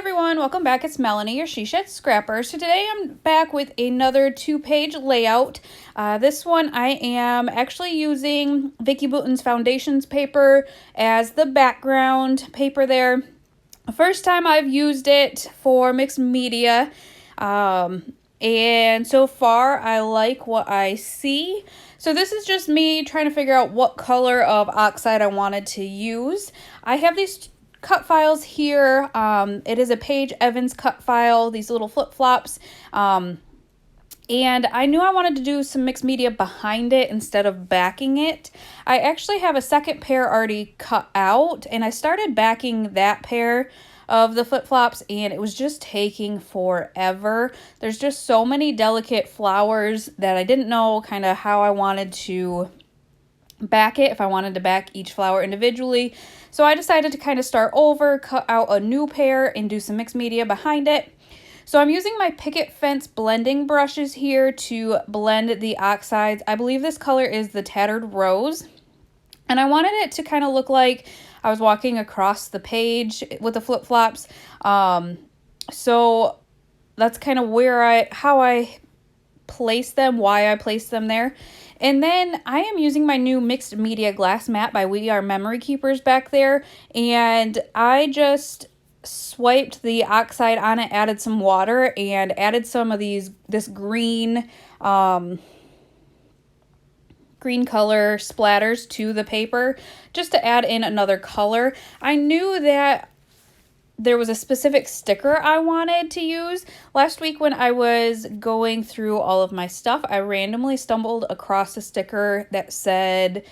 everyone, welcome back. It's Melanie, your She Shed Scrapper. So today I'm back with another 2-page layout. This one I am actually using Vicki Boutin's foundations paper as the background paper there. First time I've used it for mixed media, and so far I like what I see. So this is just me trying to figure out what color of oxide I wanted to use. I have these cut files here. It is a Paige Evans cut file, these little flip-flops. And I knew I wanted to do some mixed media behind it instead of backing it. I actually have a second pair already cut out, and I started backing that pair of the flip-flops, and it was just taking forever. There's just so many delicate flowers that I didn't know kind of how I wanted to back it, if I wanted to back each flower individually. So I decided to kind of start over, cut out a new pair, and do some mixed media behind it. So I'm using my picket fence blending brushes here to blend the oxides. I believe this color is the Tattered Rose. And I wanted it to kind of look like I was walking across the page with the flip-flops. So that's kind of how I place them, why I place them there. And then I am using my new mixed media glass mat by We Are Memory Keepers back there. And I just swiped the oxide on it, added some water, and added some of this green color splatters to the paper just to add in another color. I knew that there was a specific sticker I wanted to use. Last week when I was going through all of my stuff, I randomly stumbled across a sticker that said,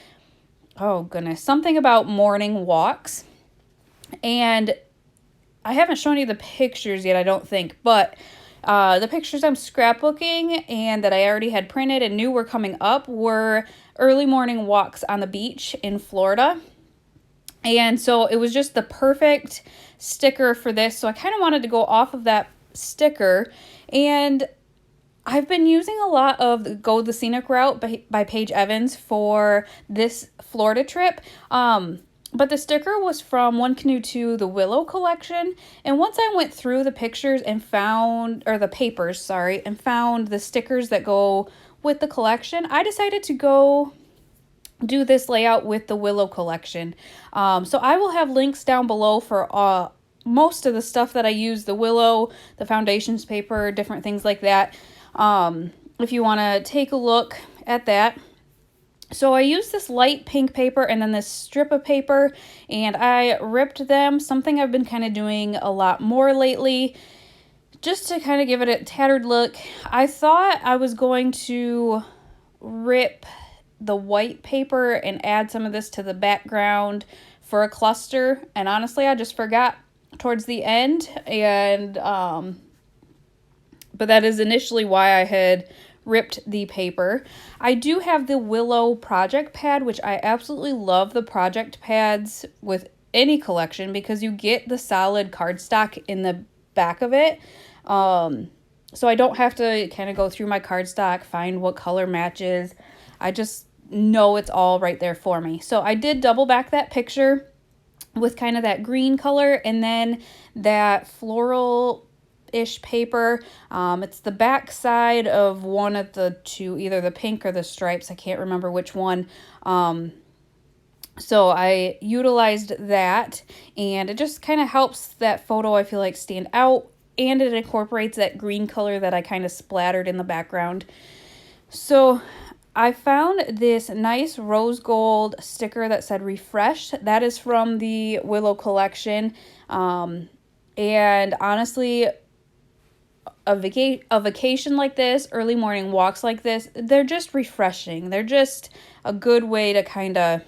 oh goodness, something about morning walks. And I haven't shown you the pictures yet, I don't think, but the pictures I'm scrapbooking and that I already had printed and knew were coming up were early morning walks on the beach in Florida. And so it was just the perfect sticker for this. So I kind of wanted to go off of that sticker. And I've been using a lot of Go the Scenic Route by Paige Evans for this Florida trip. But the sticker was from OneCanoeTwo, the Willow collection. And once I went through the pictures and found, or the papers, sorry, and found the stickers that go with the collection, I decided to go do this layout with the Willow collection. So I will have links down below for most of the stuff that I use, the Willow, the foundations paper, different things like that, if you want to take a look at that. So I used this light pink paper and then this strip of paper, and I ripped them, something I've been kind of doing a lot more lately, just to kind of give it a tattered look. I thought I was going to rip the white paper and add some of this to the background for a cluster, and honestly I just forgot towards the end, and but that is initially why I had ripped the paper. I do have the Willow project pad, which I absolutely love the project pads with any collection because you get the solid cardstock in the back of it, so I don't have to kind of go through my cardstock, find what color matches. I just know it's all right there for me. So I did double back that picture with kind of that green color and then that floral-ish paper. It's the back side of one of the two, either the pink or the stripes. I can't remember which one. So I utilized that, and it just kind of helps that photo, I feel like, stand out, and it incorporates that green color that I kind of splattered in the background. So I found this nice rose gold sticker that said refreshed. That is from the Willow collection. And honestly, a vacation like this, early morning walks like this, they're just refreshing. They're just a good way to kind of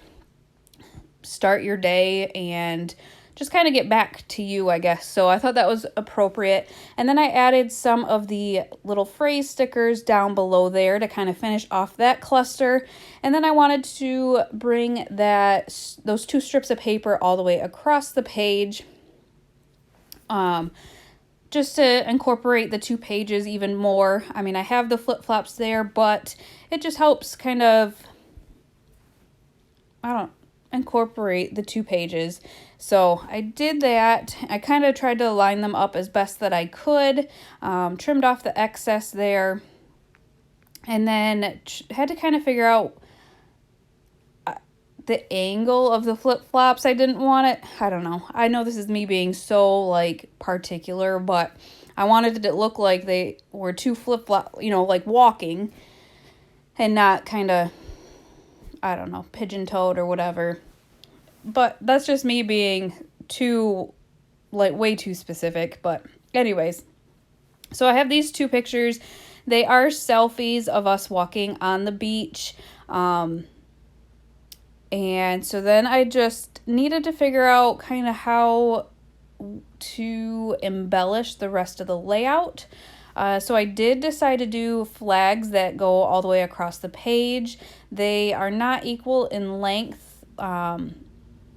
start your day and just kind of get back to you, I guess. So I thought that was appropriate. And then I added some of the little phrase stickers down below there to kind of finish off that cluster. And then I wanted to bring those two strips of paper all the way across the page, just to incorporate the two pages even more. I mean, I have the flip-flops there, but it just helps kind of, incorporate the 2 pages. So I did that. I kind of tried to line them up as best that I could, trimmed off the excess there, and then had to kind of figure out the angle of the flip-flops. I didn't want it, I don't know. I know this is me being so like particular, but I wanted it to look like they were 2 flip-flop, you know, like walking, and not kind of, I don't know, pigeon-toed or whatever. But that's just me being too, like, way too specific. But anyways, so I have these 2 pictures. They are selfies of us walking on the beach. And so then I just needed to figure out kind of how to embellish the rest of the layout. So I did decide to do flags that go all the way across the page. They are not equal in length on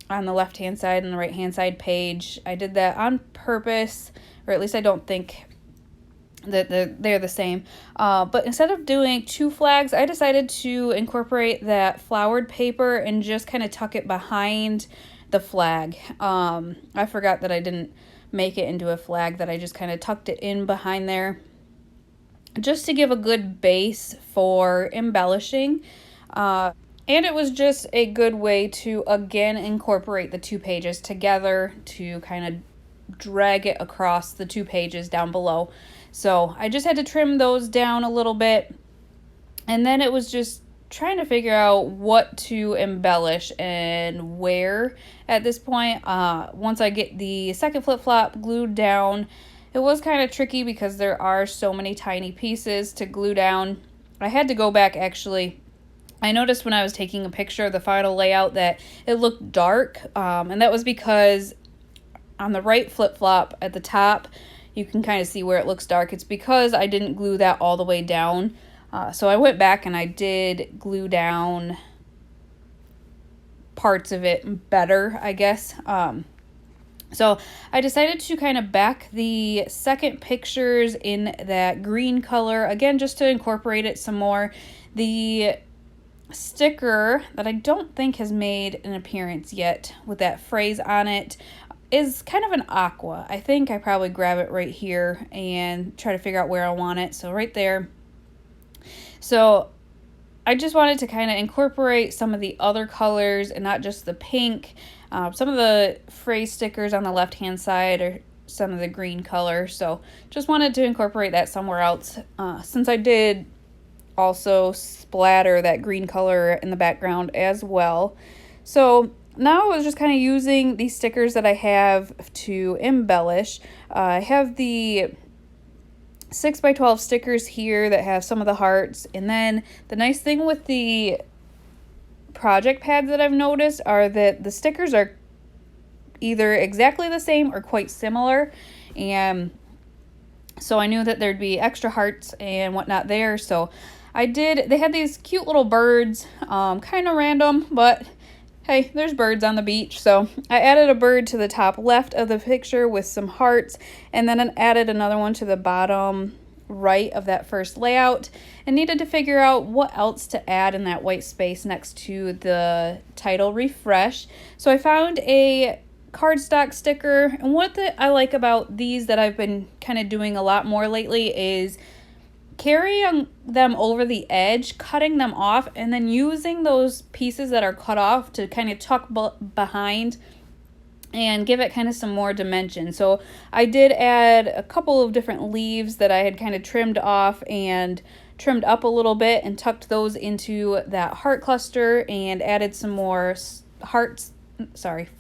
the left-hand side and the right-hand side page. I did that on purpose, or at least I don't think that they're the same. But instead of doing 2 flags, I decided to incorporate that flowered paper and just kind of tuck it behind the flag. I forgot that I didn't make it into a flag, that I just kind of tucked it in behind there, just to give a good base for embellishing. And it was just a good way to, again, incorporate the 2 pages together to kind of drag it across the 2 pages down below. So I just had to trim those down a little bit, and then it was just trying to figure out what to embellish and where at this point. Once I get the second flip-flop glued down, it was kind of tricky because there are so many tiny pieces to glue down. I had to go back, actually. I noticed when I was taking a picture of the final layout that it looked dark, and that was because on the right flip-flop at the top, you can kind of see where it looks dark. It's because I didn't glue that all the way down. So I went back and I did glue down parts of it better, I guess. So I decided to kind of back the second pictures in that green color, again, just to incorporate it some more. The sticker that I don't think has made an appearance yet with that phrase on it is kind of an aqua. I think I probably grab it right here and try to figure out where I want it. So right there. So I just wanted to kind of incorporate some of the other colors and not just the pink. Some of the phrase stickers on the left-hand side are some of the green color. So just wanted to incorporate that somewhere else. Since I did also splatter that green color in the background as well. So now I was just kind of using these stickers that I have to embellish. I have the 6x12 stickers here that have some of the hearts. And then the nice thing with the project pads that I've noticed are that the stickers are either exactly the same or quite similar. And so I knew that there'd be extra hearts and whatnot there. So they had these cute little birds, kind of random, but hey, there's birds on the beach. So I added a bird to the top left of the picture with some hearts, and then I added another one to the bottom right of that first layout, and needed to figure out what else to add in that white space next to the title refresh. So I found a cardstock sticker, and what I like about these that I've been kind of doing a lot more lately is carrying them over the edge, cutting them off, and then using those pieces that are cut off to kind of tuck behind and give it kind of some more dimension. So I did add a couple of different leaves that I had kind of trimmed off and trimmed up a little bit and tucked those into that heart cluster and added some more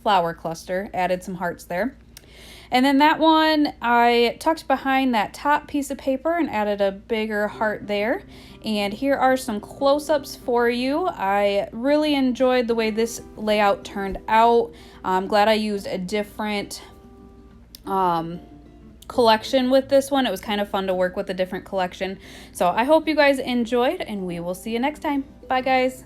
flower cluster, added some hearts there. And then that one, I tucked behind that top piece of paper and added a bigger heart there. And here are some close-ups for you. I really enjoyed the way this layout turned out. I'm glad I used a different collection with this one. It was kind of fun to work with a different collection. So I hope you guys enjoyed, and we will see you next time. Bye, guys.